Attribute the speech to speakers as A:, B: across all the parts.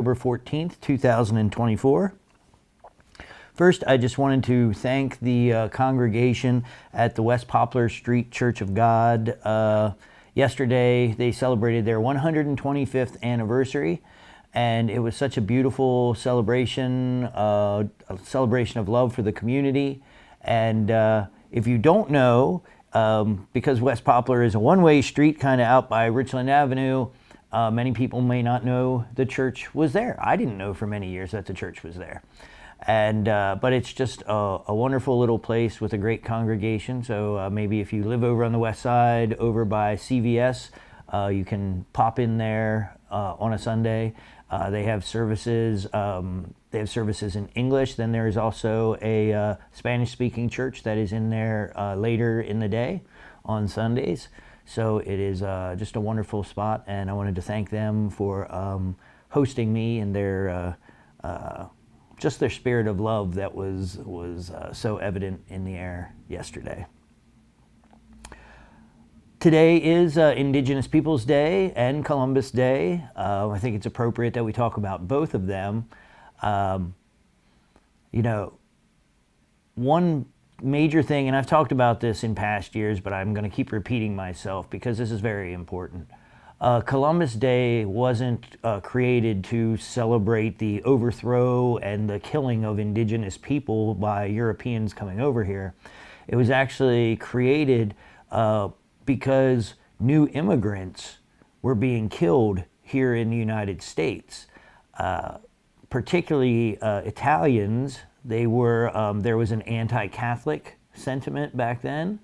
A: October 14th, 2024. First, I just wanted to thank the congregation at the West Poplar Street Church of God. Yesterday, they celebrated their 125th anniversary, and it was such a beautiful celebration, a celebration of love for the community. And if you don't know, because West Poplar is a one-way street kind of out by Richland Avenue, many people may not know the church was there. I didn't know for many years that the church was there. And but it's just a wonderful little place with a great congregation. So maybe if you live over on the west side, over by CVS, you can pop in there on a Sunday. They have services. They have services in English. Then there is also a Spanish-speaking church that is in there later in the day on Sundays. So it is just a wonderful spot, and I wanted to thank them for hosting me and their just their spirit of love that was so evident in the air yesterday. Today is Indigenous Peoples Day and Columbus Day. I think it's appropriate that we talk about both of them. You know, one major thing, and I've talked about this in past years, but I'm going to keep repeating myself because this is very important. Columbus Day wasn't created to celebrate the overthrow and the killing of indigenous people by Europeans coming over here. It was actually created because new immigrants were being killed here in the United States, particularly Italians. There was an anti-Catholic sentiment back then.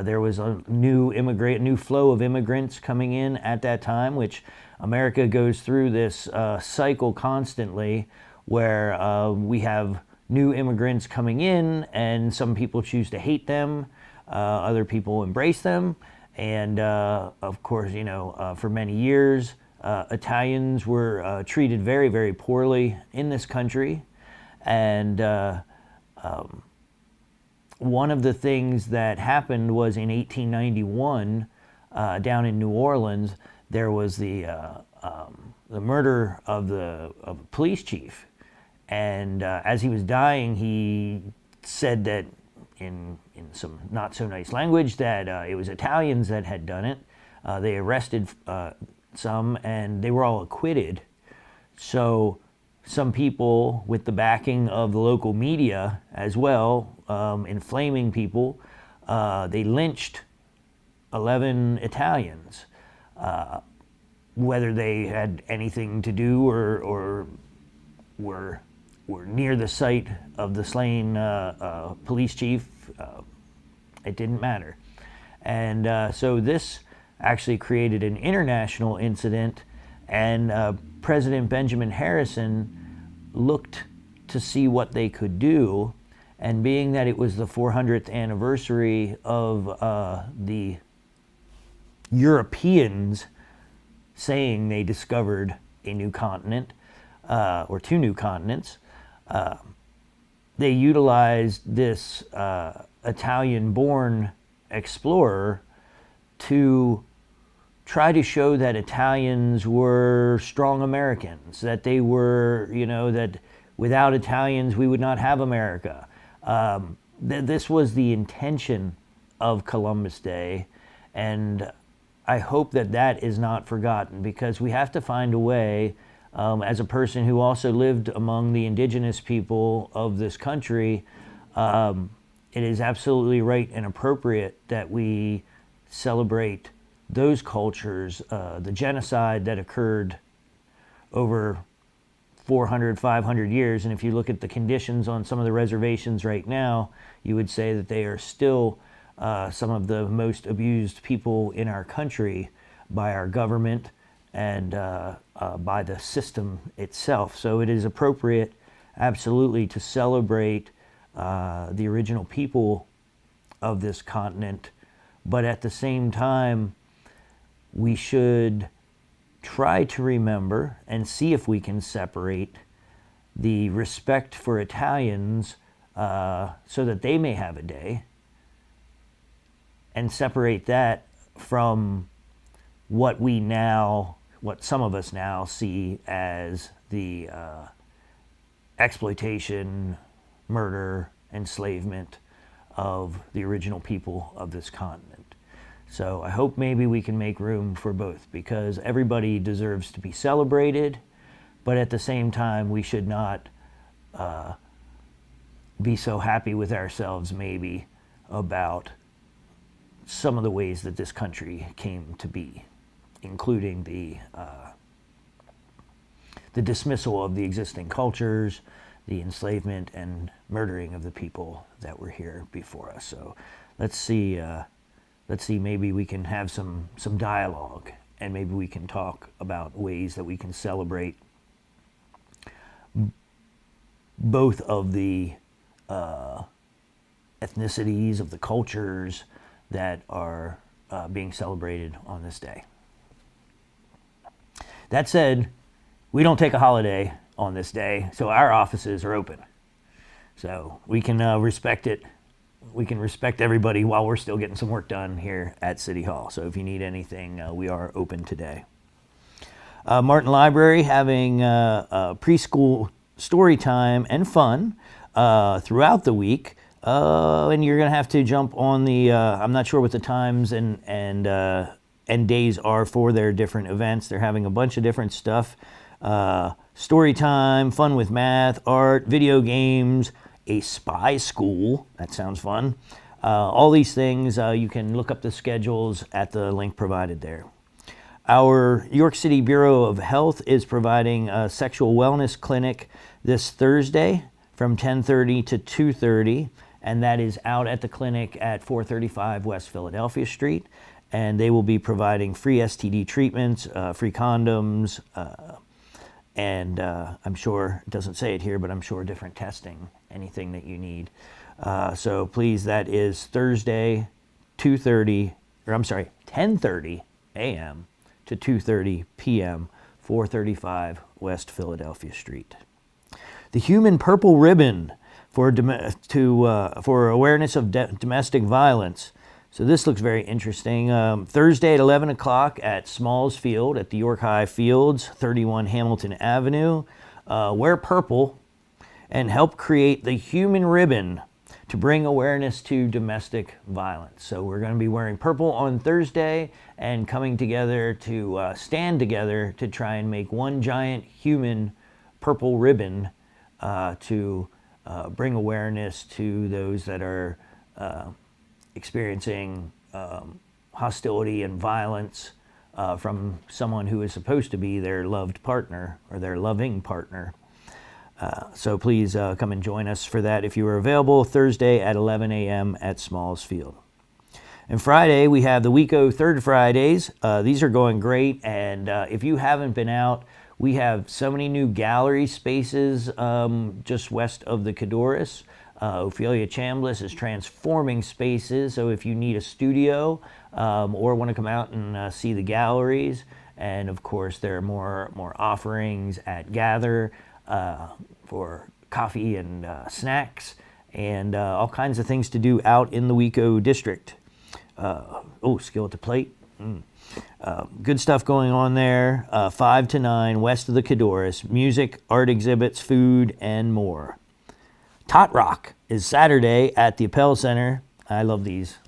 A: There was a new flow of immigrants coming in at that time, which America goes through this cycle constantly where we have new immigrants coming in, and some people choose to hate them, other people embrace them. And of course, you know, for many years, Italians were treated very, very poorly in this country. And one of the things that happened was in 1891, down in New Orleans, there was the murder of a police chief. And as he was dying, he said that in some not so nice language that it was Italians that had done it. They arrested some, and they were all acquitted. So some people, with the backing of the local media as well, inflaming people, they lynched 11 Italians, whether they had anything to do or were near the site of the slain police chief. It didn't matter. And so this actually created an international incident, and President Benjamin Harrison looked to see what they could do, and being that it was the 400th anniversary of the Europeans saying they discovered a new continent, or two new continents, they utilized this Italian-born explorer to try to show that Italians were strong Americans, that they were, you know, that without Italians we would not have America. This was the intention of Columbus Day, and I hope that that is not forgotten, because we have to find a way, as a person who also lived among the indigenous people of this country, it is absolutely right and appropriate that we celebrate those cultures, the genocide that occurred over 400, 500 years. And if you look at the conditions on some of the reservations right now, you would say that they are still some of the most abused people in our country by our government and by the system itself. So it is appropriate, absolutely, to celebrate the original people of this continent. But at the same time, we should try to remember and see if we can separate the respect for Italians so that they may have a day, and separate that from what some of us now see as the exploitation, murder, enslavement of the original people of this continent. So I hope maybe we can make room for both, because everybody deserves to be celebrated, but at the same time we should not be so happy with ourselves maybe about some of the ways that this country came to be, including the dismissal of the existing cultures, the enslavement and murdering of the people that were here before us. So let's see maybe we can have some dialogue, and maybe we can talk about ways that we can celebrate both of the ethnicities, of the cultures that are being celebrated on this day. That said, we don't take a holiday on this day, so our offices are open. So we can respect it. We can respect everybody while we're still getting some work done here at City Hall. So if you need anything, we are open today. Martin Library having preschool story time and fun throughout the week. And you're going to have to jump on the, I'm not sure what the times and days are for their different events. They're having a bunch of different stuff. Story time, fun with math, art, video games, a spy school. That sounds fun. All these things, you can look up the schedules at the link provided there. Our York City Bureau of Health is providing a sexual wellness clinic this Thursday from 10:30 to 2:30, and that is out at the clinic at 435 West Philadelphia Street. And they will be providing free STD treatments, free condoms, and I'm sure, it doesn't say it here, but I'm sure different testing, anything that you need. So please, that is Thursday, 10:30 a.m. to 2:30 p.m., 435 West Philadelphia Street. The Human Purple Ribbon for awareness of domestic violence. So this looks very interesting. Thursday at 11 o'clock at Smalls Field at the York High Fields, 31 Hamilton Avenue. Wear purple and help create the Human Ribbon to bring awareness to domestic violence. So we're going to be wearing purple on Thursday and coming together to stand together to try and make one giant human purple ribbon to bring awareness to those that are experiencing hostility and violence from someone who is supposed to be their loved partner or their loving partner. So please come and join us for that if you are available, Thursday at 11 a.m. at Smalls Field. And Friday, we have the WECO Third Fridays. These are going great, and if you haven't been out, we have so many new gallery spaces just west of the Codorus. Ophelia Chambliss is transforming spaces, so if you need a studio or want to come out and see the galleries, and of course there are more offerings at Gather for coffee and snacks and all kinds of things to do out in the WECO district. Skill at the Plate. Good stuff going on there. 5 to 9 west of the Codorus. Music, art exhibits, food, and more. Tot Rock is Saturday at the Appel Center. I love these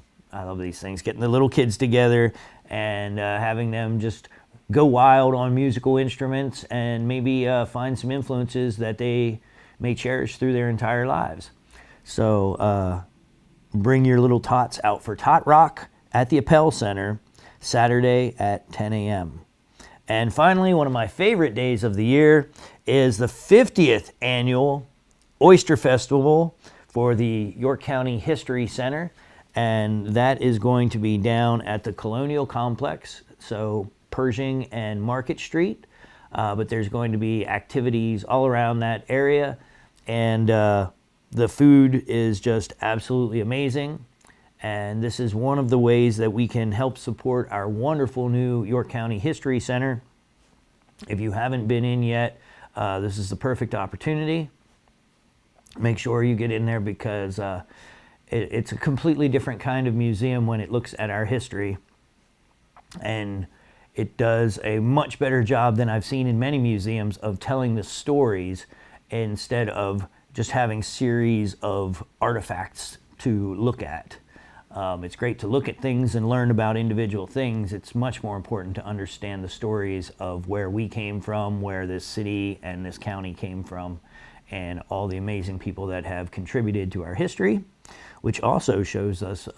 A: things. Getting the little kids together and having them just go wild on musical instruments and maybe find some influences that they may cherish through their entire lives. So bring your little tots out for Tot Rock at the Appel Center Saturday at 10 a.m. And finally, one of my favorite days of the year is the 50th annual Oyster Festival for the York County History Center, and that is going to be down at the Colonial Complex, so Pershing and Market Street, but there's going to be activities all around that area, and the food is just absolutely amazing, and this is one of the ways that we can help support our wonderful new York County History Center. If you haven't been in yet, this is the perfect opportunity. Make sure you get in there because it's a completely different kind of museum when it looks at our history. And It does a much better job than I've seen in many museums of telling the stories instead of just having series of artifacts to look at. It's great to look at things and learn about individual things. It's much more important to understand the stories of where we came from, where this city and this county came from, and all the amazing people that have contributed to our history, which also shows us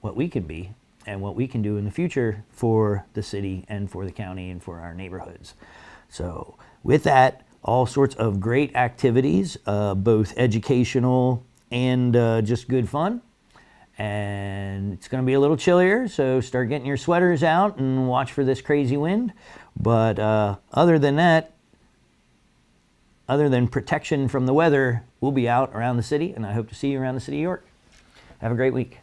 A: what we can be and what we can do in the future for the city and for the county and for our neighborhoods. So with that, all sorts of great activities, both educational and just good fun. And it's going to be a little chillier, so start getting your sweaters out and watch for this crazy wind. But other than that, other than protection from the weather, we'll be out around the city, and I hope to see you around the city of York. Have a great week.